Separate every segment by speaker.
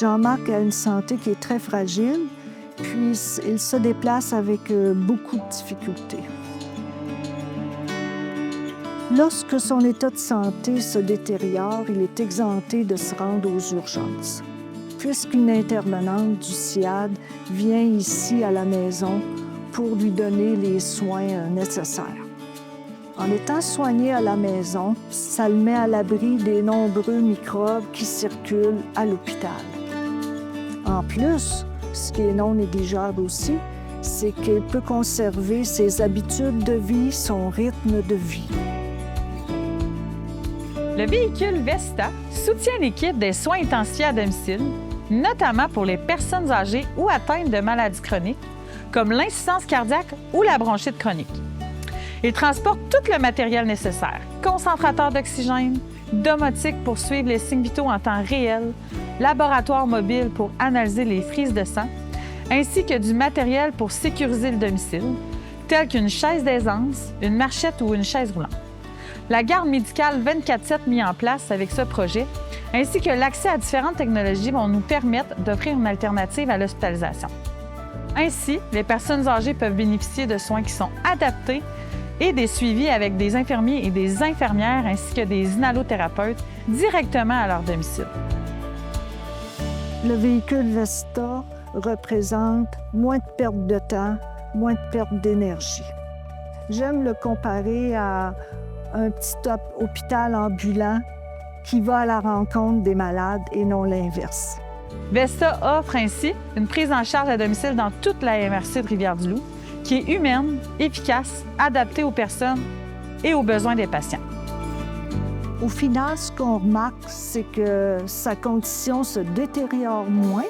Speaker 1: Jean-Marc a une santé qui est très fragile, puis il se déplace avec beaucoup de difficultés. Lorsque son état de santé se détériore, il est exempté de se rendre aux urgences, puisqu'une intervenante du SIAD vient ici à la maison pour lui donner les soins nécessaires. En étant soigné à la maison, ça le met à l'abri des nombreux microbes qui circulent à l'hôpital. En plus, ce qui est non négligeable aussi, c'est qu'il peut conserver ses habitudes de vie, son rythme de vie.
Speaker 2: Le véhicule Vesta soutient l'équipe des soins intensifs à domicile, notamment pour les personnes âgées ou atteintes de maladies chroniques, comme l'insuffisance cardiaque ou la bronchite chronique. Il transporte tout le matériel nécessaire, concentrateur d'oxygène, domotique pour suivre les signes vitaux en temps réel, laboratoire mobile pour analyser les frises de sang, ainsi que du matériel pour sécuriser le domicile, tel qu'une chaise d'aisance, une marchette ou une chaise roulante. La garde médicale 24/7 mise en place avec ce projet, ainsi que l'accès à différentes technologies vont nous permettre d'offrir une alternative à l'hospitalisation. Ainsi, les personnes âgées peuvent bénéficier de soins qui sont adaptés et des suivis avec des infirmiers et des infirmières ainsi que des inhalothérapeutes directement à leur domicile.
Speaker 1: Le véhicule Vesta représente moins de perte de temps, moins de perte d'énergie. J'aime le comparer à un petit hôpital ambulant qui va à la rencontre des malades et non l'inverse.
Speaker 2: Vesta offre ainsi une prise en charge à domicile dans toute la MRC de Rivière-du-Loup, qui est humaine, efficace, adaptée aux personnes et aux besoins des patients.
Speaker 1: Au final, ce qu'on remarque, c'est que sa condition se détériore moins,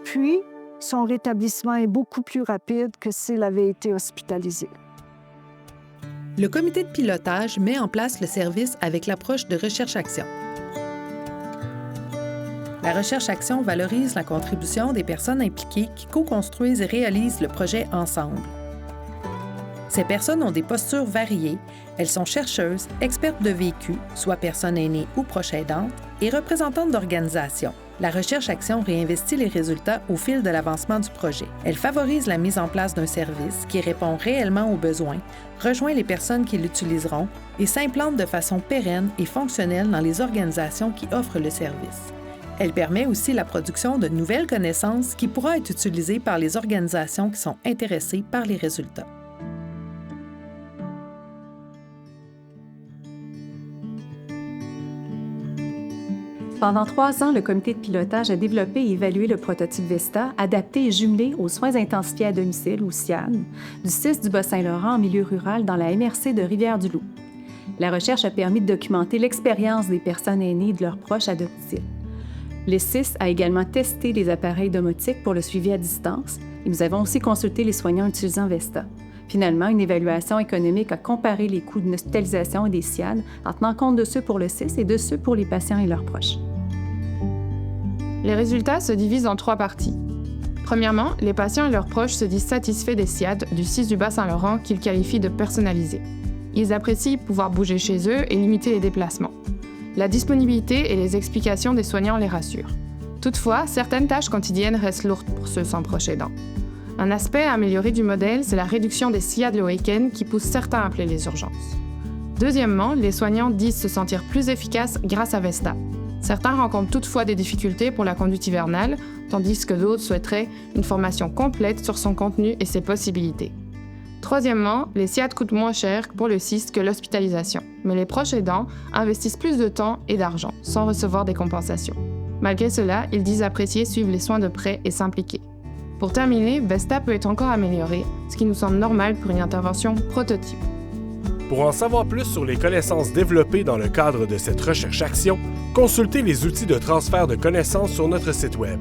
Speaker 1: puis son rétablissement est beaucoup plus rapide que s'il avait été hospitalisé.
Speaker 3: Le comité de pilotage met en place le service avec l'approche de recherche-action. La recherche-action valorise la contribution des personnes impliquées qui co-construisent et réalisent le projet ensemble. Ces personnes ont des postures variées. Elles sont chercheuses, expertes de vécu, soit personnes aînées ou proches aidantes, et représentantes d'organisations. La recherche-action réinvestit les résultats au fil de l'avancement du projet. Elle favorise la mise en place d'un service qui répond réellement aux besoins, rejoint les personnes qui l'utiliseront et s'implante de façon pérenne et fonctionnelle dans les organisations qui offrent le service. Elle permet aussi la production de nouvelles connaissances qui pourront être utilisées par les organisations qui sont intéressées par les résultats.
Speaker 4: Pendant 3 ans, le comité de pilotage a développé et évalué le prototype Vesta, adapté et jumelé aux soins intensifiés à domicile, ou SIAD, du CIS du Bas-Saint-Laurent en milieu rural dans la MRC de Rivière-du-Loup. La recherche a permis de documenter l'expérience des personnes aînées et de leurs proches à domicile. Le CIS a également testé les appareils domotiques pour le suivi à distance et nous avons aussi consulté les soignants utilisant Vesta. Finalement, une évaluation économique a comparé les coûts d'une hospitalisation et des SIAD en tenant compte de ceux pour le CIS et de ceux pour les patients et leurs proches.
Speaker 5: Les résultats se divisent en 3 parties. Premièrement, les patients et leurs proches se disent satisfaits des SIAD du CIS du Bas-Saint-Laurent qu'ils qualifient de personnalisés. Ils apprécient pouvoir bouger chez eux et limiter les déplacements. La disponibilité et les explications des soignants les rassurent. Toutefois, certaines tâches quotidiennes restent lourdes pour ceux sans proche aidant. Un aspect amélioré du modèle, c'est la réduction des SIAD le week-end qui pousse certains à appeler les urgences. Deuxièmement, les soignants disent se sentir plus efficaces grâce à Vesta. Certains rencontrent toutefois des difficultés pour la conduite hivernale, tandis que d'autres souhaiteraient une formation complète sur son contenu et ses possibilités. Troisièmement, les SIAD coûtent moins cher pour le CIS que l'hospitalisation, mais les proches aidants investissent plus de temps et d'argent sans recevoir des compensations. Malgré cela, ils disent apprécier suivre les soins de près et s'impliquer. Pour terminer, Vesta peut être encore amélioré, ce qui nous semble normal pour une intervention prototype.
Speaker 6: Pour en savoir plus sur les connaissances développées dans le cadre de cette recherche-action, consultez les outils de transfert de connaissances sur notre site Web.